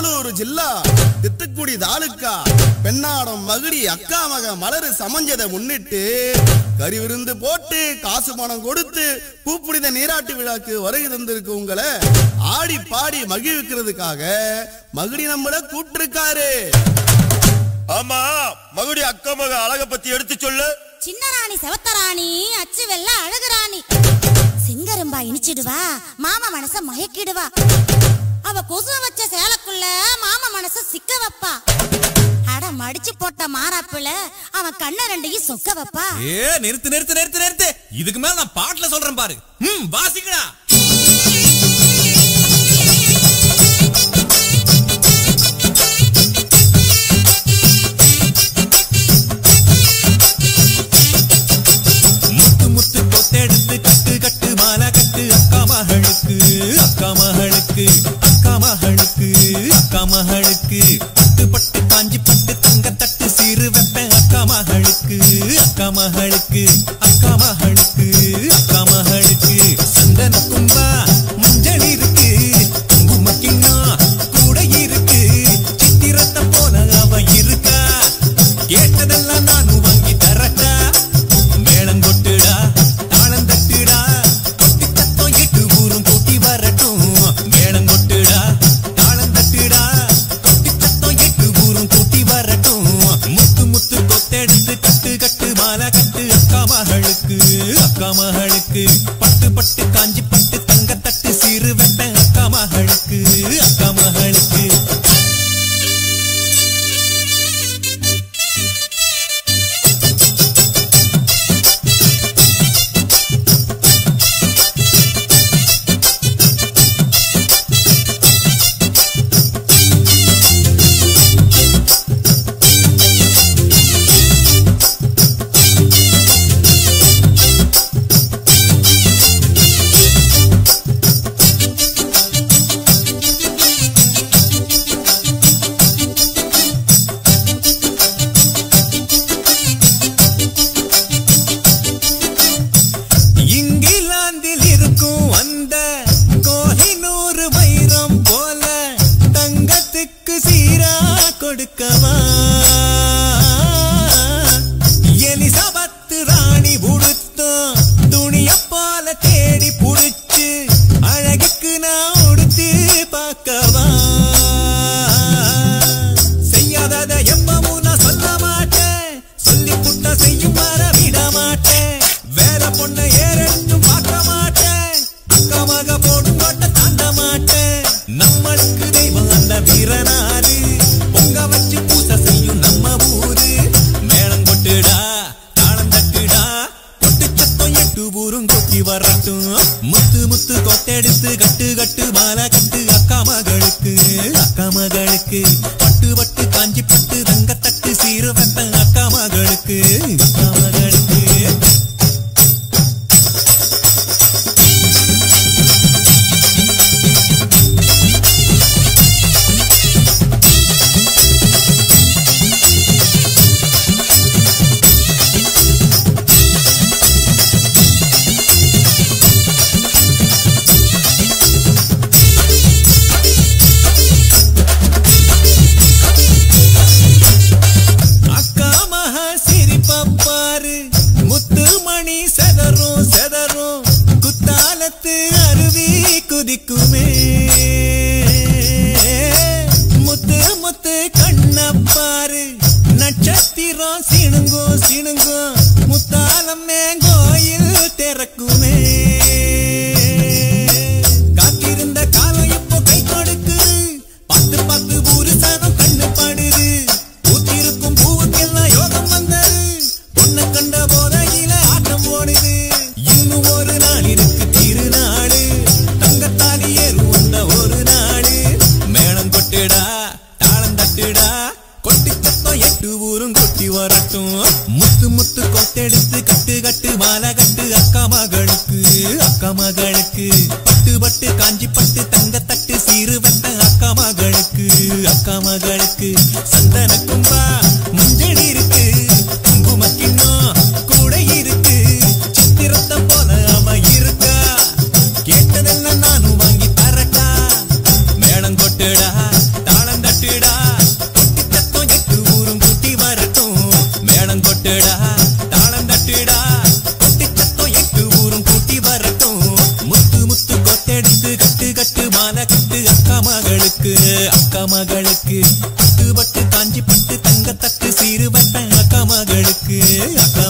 கடலூர் ஜில்லா திட்டுக்குடி தாலுக்கா பெண்ணாடம் மகுடி அக்கா மக மலரு சமஞ்சதை முன்னிட்டு கறி விருந்து போட்டு காசு பணம் கொடுத்து பூப்புனித நீராட்டு விழாக்கு வருகை தந்திருக்கு உங்களை ஆடி பாடி மகிழ்விக்கிறதுக்காக மகுடி நம்மள கூப்பிட்டிருக்காரு. ஆமா, மகுடி அக்கா மக அழக பத்தி எடுத்து சொல்லு. சின்ன ராணி செவத்தராணி அச்சு வெள்ள அழகு ராணி சிங்கரம்பா இனிச்சிடுவா மாமா மனச மயக்கிடுவா. அவ கொசுவ வச்ச சேலக்குள்ள மாமா மனச சிக்க வைப்பா. அட மடிச்சு போட்ட மாறாப்புல அவன் கண்ண ரெண்டையும் சொக்க வைப்பா. நிறுத்து நிறுத்து நிறுத்து நிறுத்து, இதுக்கு மேல நான் பாட்டுல சொல்றேன் பாரு. வாசிக்கடா. பட்டு பட்டு காஞ்சி பட்டு தங்க தட்டு சீரு வெப்பேன் அக்கா மகளுக்கு அக்கா மகளுக்கு அக்கா மகளுக்கு அக்கா மகளுக்கு சந்தன கும்பா மஞ்சள் இருக்கு குங்குமக்கின்னா கூட இருக்கு சித்திரத்தை போல அவ இருக்கா கேட்டதெல்லாம் நானும் வாங்கி தரட்டா மேளம் கொட்டுடா தாளம் தட்டுடா கொட்டி தத்தம் எட்டு ஊரும் கூட்டி வரட்டும் மேளம் கொட்டுடா தாளம் தட்டுடா முத்து முத்து கொத்தெடுத்து கட்டு கட்டு மாலை கட்டு அக்கா மகளுக்கு அக்கா மகளுக்கு பட்டு பட்டு காஞ்சி பட்டு தங்க தட்டு சீரு வெப்பேன் அக்கா மகளுக்கு அக்கா மகளுக்கு. எலிசபத்து ராணி புடுத்தம் துணிய போல தேடி புடிச்சு அழகுக்கு நான் உடுத்து பார்க்கவா செய்யாதத எப்பவும் நான் சொல்ல மாட்டேன் சொல்லி புட்ட செய்யும் வர விட மாட்டேன் வேற பொண்ணை ஏறெட்டும் பார்க்க மாட்டேன் அக்கா மக போடும் கோட்டை தாண்ட மாட்டேன் நம்மளுக்கு தெய்வம் அந்த வீரனாரு பொங்க வச்சு பூசை செய்யும் நம்ம ஊரு மேளம் கொட்டுடா தாளம் தட்டுடா கொட்டு சத்தம் எட்டு ஊரும் கொட்டி வரட்டும் முத்து முத்து கொத்தெடுத்து கட்டு கட்டு மாலை கட்டு அக்கா மகளுக்கு அக்கா மகளுக்கு பட்டு பட்டு காஞ்சி பட்டு தங்க தட்டு சீரு வெப்பேன் அக்கா மகளுக்கு அக்கா மகளுக்கு. செதறும் செதறும் குத்தாலத்து அருவி குதிக்குமே முத்து முத்து கண்ணப்பாரு நட்சத்திரம் சிணுங்கோ சிணுங்கோ முத்தாலம்மே கோயில் திறக்குமே காத்திருந்த காலம் இப்போ கை கொடுக்கு பத்து பத்து புருஷனும் கண்ணு படுது ஊத்திருக்கும் பூவுக்கெல்லாம் யோகம் வந்தது பொண்ணு கண்ட போதையில ஆட்டம் போடுது இன்னும் ஒரு நாள் இருக்கு திருநாடு தங்கத்தாலி ஏறு வந்த ஒரு நாடு மேளம் கொட்டுடா தாளம் தட்டுடா கொட்டி சத்தம் எட்டு ஊரும் கொட்டி வரட்டும் முத்து முத்து கொத்தெடுத்து கட்டு கட்டு மாலை கட்டு அக்கா மகளுக்கு அக்கா மகளுக்கு பட்டு பட்டு காஞ்சி பட்டு தங்க தட்டு சீரு வெட்ட அக்கா மகளுக்கு அக்கா மகளுக்கு சந்தன கும்பா மஞ்சள் இருக்கு குங்குமக்கின்னா கூட இருக்கு சித்திரத்தை போல அவ இருக்கா கேட்டதெல்லாம் நானும் வாங்கி தரட்டா மேளம் கொட்டுடா தாளம் கொட்டுடா தாளம் தட்டுடா கொட்டி சத்தம் எட்டு ஊரும் கூட்டி வரட்டும் முத்து முத்து கொத்தெடுத்து கட்டு கட்டு மாலை கட்டு அக்கா மகளுக்கு கட்டுப்பட்டு காஞ்சி பட்டு தங்க தட்டு சீரு வட்ட அக்கா மகளுக்கு அக்கா